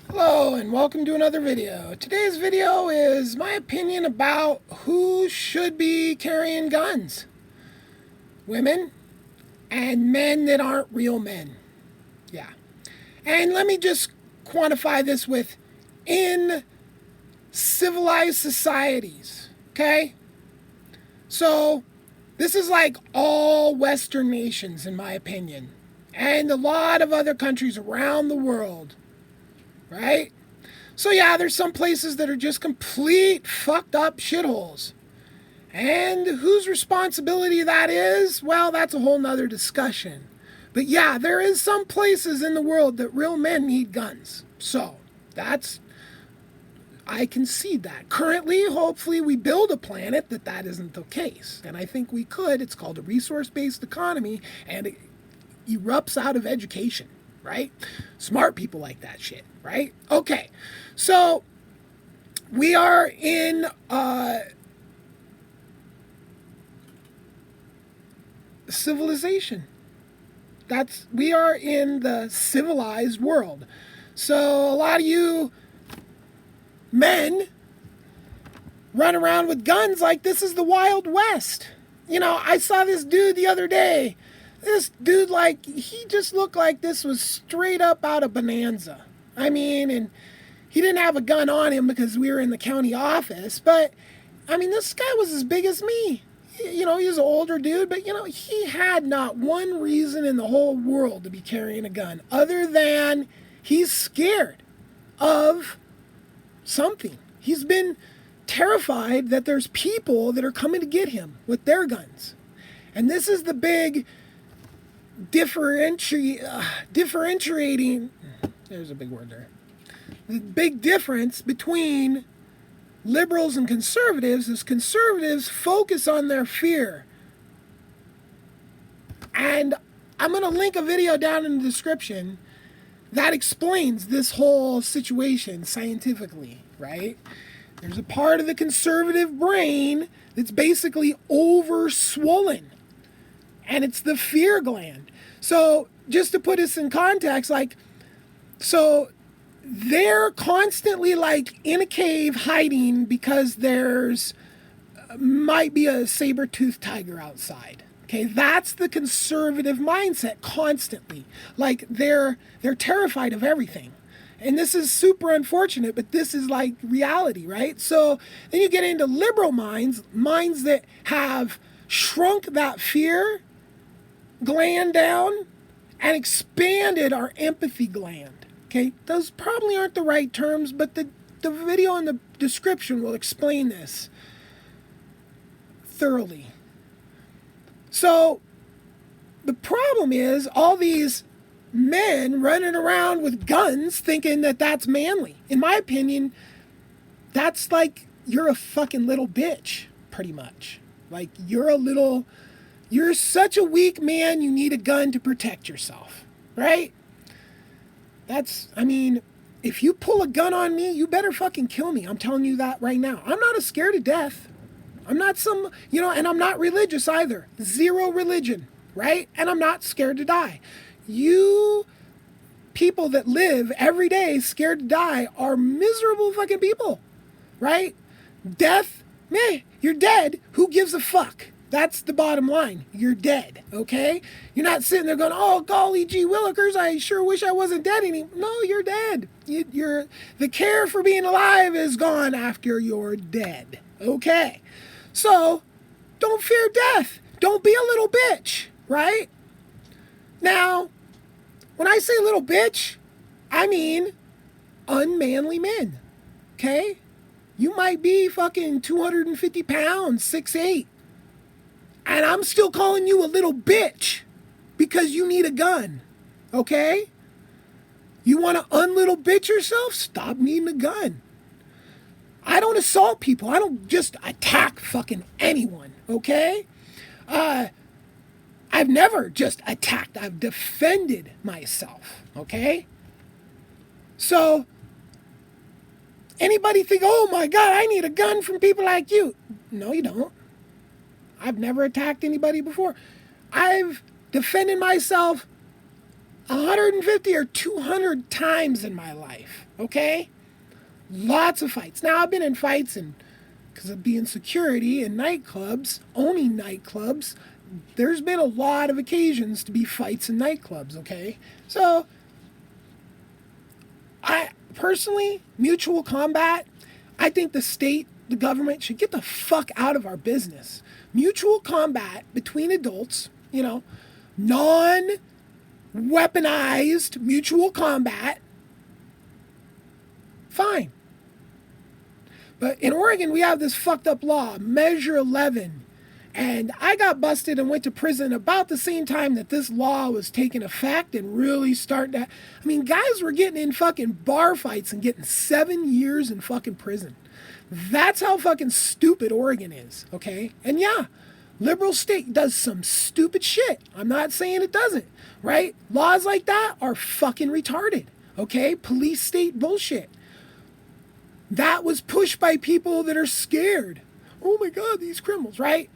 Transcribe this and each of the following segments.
Hello and welcome to another video. Today's video is my opinion about who should be carrying guns. Women and men that aren't real men. Yeah. And let me just quantify this with in civilized societies. Okay? So this is like all Western nations in my opinion. And a lot of other countries around the world. Right? So yeah, there's some places that are just complete fucked up shitholes. And whose responsibility that is, well, that's a whole nother discussion. But yeah, there is some places in the world that real men need guns. So I concede that. Currently, hopefully we build a planet that isn't the case. And I think we could. It's called a resource-based economy, and it erupts out of education. Right? Smart people like that shit, right? Okay, so we are in civilization. We are in the civilized world. So a lot of you men run around with guns like this is the Wild West. You know, I saw this dude the other day. This dude, he just looked like this was straight up out of Bonanza. I mean, and he didn't have a gun on him because we were in the county office, but, I mean, this guy was as big as me. You know, he was an older dude, but, you know, he had not one reason in the whole world to be carrying a gun other than he's scared of something. He's been terrified that there's people that are coming to get him with their guns. And this is the big differentiating, there's a big word there. The big difference between liberals and conservatives is conservatives focus on their fear. And I'm going to link a video down in the description that explains this whole situation scientifically, right? There's a part of the conservative brain that's basically over swollen. And it's the fear gland. So just to put this in context, so they're constantly in a cave hiding because there's might be a saber-toothed tiger outside. Okay, that's the conservative mindset constantly. They're terrified of everything. And this is super unfortunate, but this is reality, right? So then you get into liberal minds that have shrunk that fear gland down and expanded our empathy gland. Okay, those probably aren't the right terms, but the video in the description will explain this thoroughly. So the problem is all these men running around with guns thinking that that's manly. In my opinion, that's you're a fucking little bitch, pretty much. You're such a weak man, you need a gun to protect yourself, right? If you pull a gun on me, you better fucking kill me. I'm telling you that right now. I'm not scared of death. I'm not and I'm not religious either. Zero religion, right? And I'm not scared to die. You people that live every day scared to die are miserable fucking people, right? Death, meh, you're dead. Who gives a fuck? That's the bottom line. You're dead, okay? You're not sitting there going, oh, golly gee willikers, I sure wish I wasn't dead anymore. No, you're dead. The care for being alive is gone after you're dead, okay? So, don't fear death. Don't be a little bitch, right? Now, when I say little bitch, I mean unmanly men, okay? You might be fucking 250 pounds, 6'8", and I'm still calling you a little bitch because you need a gun, okay? You want to unlittle bitch yourself? Stop needing a gun. I don't assault people. I don't just attack fucking anyone, okay? I've never just attacked. I've defended myself, okay? So, anybody think, oh my God, I need a gun from people like you? No, you don't. I've never attacked anybody before. I've defended myself 150 or 200 times in my life, okay? Lots of fights. Now, I've been in fights and because of being security in nightclubs, owning nightclubs, there's been a lot of occasions to be fights in nightclubs, okay? So, I personally, mutual combat, I think the state, the government should get the fuck out of our business. Mutual combat between adults, non-weaponized mutual combat, fine. But in Oregon, we have this fucked up law, Measure 11. And I got busted and went to prison about the same time that this law was taking effect and really starting to... I mean, guys were getting in fucking bar fights and getting 7 years in fucking prison. That's how fucking stupid Oregon is, okay? And yeah, liberal state does some stupid shit. I'm not saying it doesn't, right? Laws like that are fucking retarded, okay? Police state bullshit. That was pushed by people that are scared. Oh my God, these criminals, right?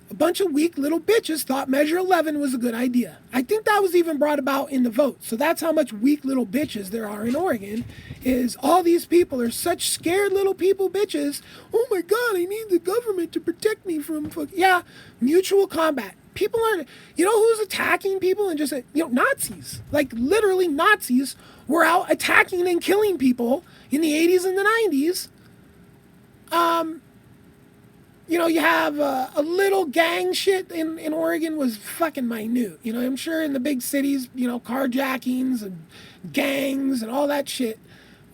A bunch of weak little bitches thought Measure 11 was a good idea. I think that was even brought about in the vote. So that's how much weak little bitches there are in Oregon, is all these people are such scared little people bitches. Oh my God, I need the government to protect me from yeah, mutual combat. People are, who's attacking people and just, Nazis. Like literally Nazis were out attacking and killing people in the 80s and the 90s. You have a little gang shit in Oregon was fucking minute. I'm sure in the big cities, carjackings and gangs and all that shit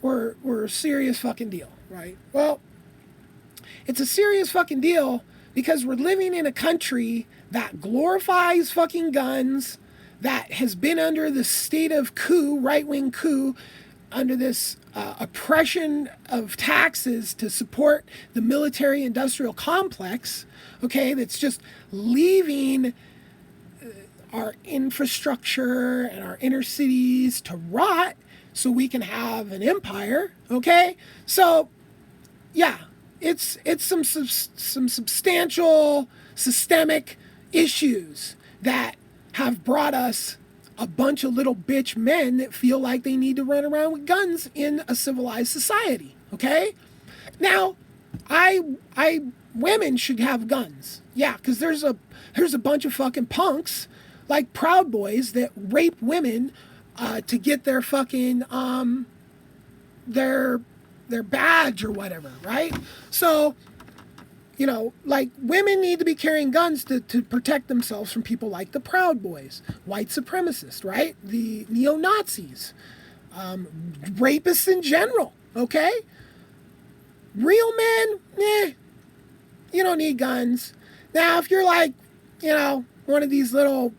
were a serious fucking deal, right? Well, it's a serious fucking deal because we're living in a country that glorifies fucking guns, that has been under the state of coup, right-wing coup, under this oppression of taxes to support the military-industrial complex, okay, that's just leaving our infrastructure and our inner cities to rot so we can have an empire, okay? So, yeah, it's some substantial systemic issues that have brought us a bunch of little bitch men that feel like they need to run around with guns in a civilized society, okay? Now, women should have guns. Yeah, because there's a bunch of fucking punks like Proud Boys that rape women to get their fucking their badge or whatever, right? So, like women need to be carrying guns to protect themselves from people like the Proud Boys, white supremacists, right? The neo-Nazis, rapists in general, okay? Real men, you don't need guns. Now, if you're like, one of these little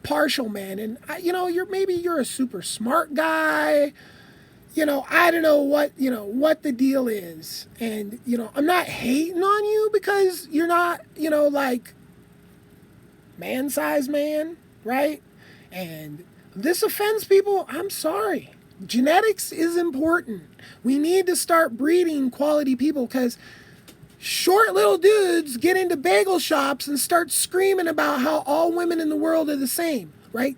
partial men and, you're a super smart guy, I don't know what the deal is. And, I'm not hating on you because you're not, like man-sized man, right? And this offends people. I'm sorry. Genetics is important. We need to start breeding quality people because short little dudes get into bagel shops and start screaming about how all women in the world are the same, right?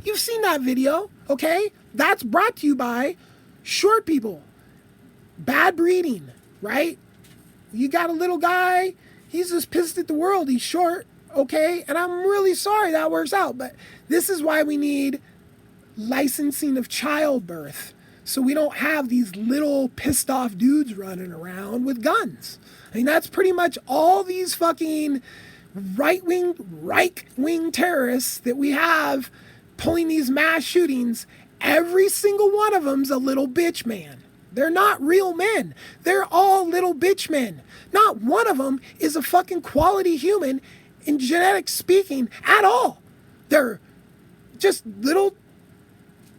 You've seen that video, okay? That's brought to you by short people. Bad breeding, right? You got a little guy, he's just pissed at the world, he's short, okay? And I'm really sorry that works out, but this is why we need licensing of childbirth, so we don't have these little pissed off dudes running around with guns. I mean, that's pretty much all these fucking right-wing terrorists that we have pulling these mass shootings. Every single one of them's a little bitch man. They're not real men. They're all little bitch men. Not one of them is a fucking quality human in genetics speaking at all. They're just little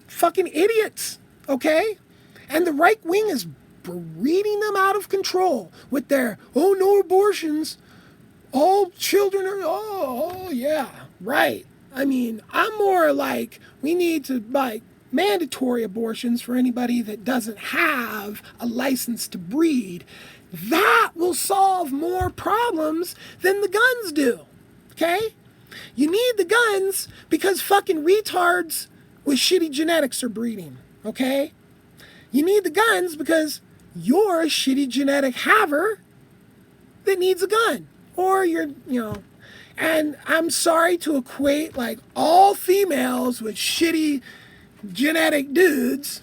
fucking idiots, okay? And the right wing is breeding them out of control with their, oh, no abortions. All children are, oh yeah, right. I mean, I'm more like, we need to, like, mandatory abortions for anybody that doesn't have a license to breed. That will solve more problems than the guns do, okay? You need the guns because fucking retards with shitty genetics are breeding, okay? You need the guns because you're a shitty genetic haver that needs a gun. Or you're, and I'm sorry to equate like all females with shitty genetic dudes,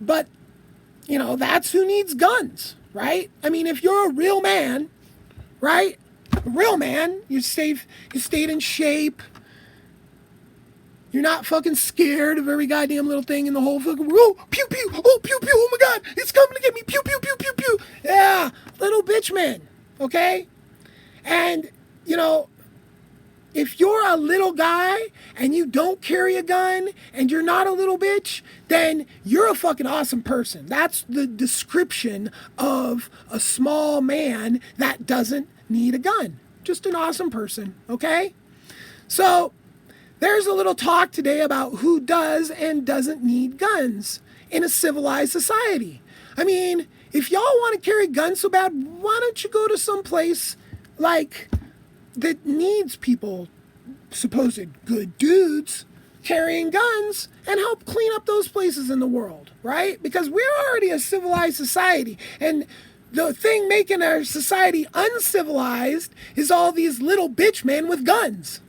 but, that's who needs guns, right? I mean, if you're a real man, right? A real man, you stayed in shape. You're not fucking scared of every goddamn little thing in the whole fucking world. Oh, pew, pew. Oh, pew, pew. Oh, my God. It's coming to get me. Pew, pew, pew, pew, pew. Yeah. Little bitch men. Okay? And, if you're a little guy and you don't carry a gun and you're not a little bitch, then you're a fucking awesome person. That's the description of a small man that doesn't need a gun. Just an awesome person. Okay? So, there's a little talk today about who does and doesn't need guns in a civilized society. I mean, if y'all want to carry guns so bad, why don't you go to some place like that needs people, supposed good dudes, carrying guns and help clean up those places in the world, right? Because we're already a civilized society, and the thing making our society uncivilized is all these little bitch men with guns.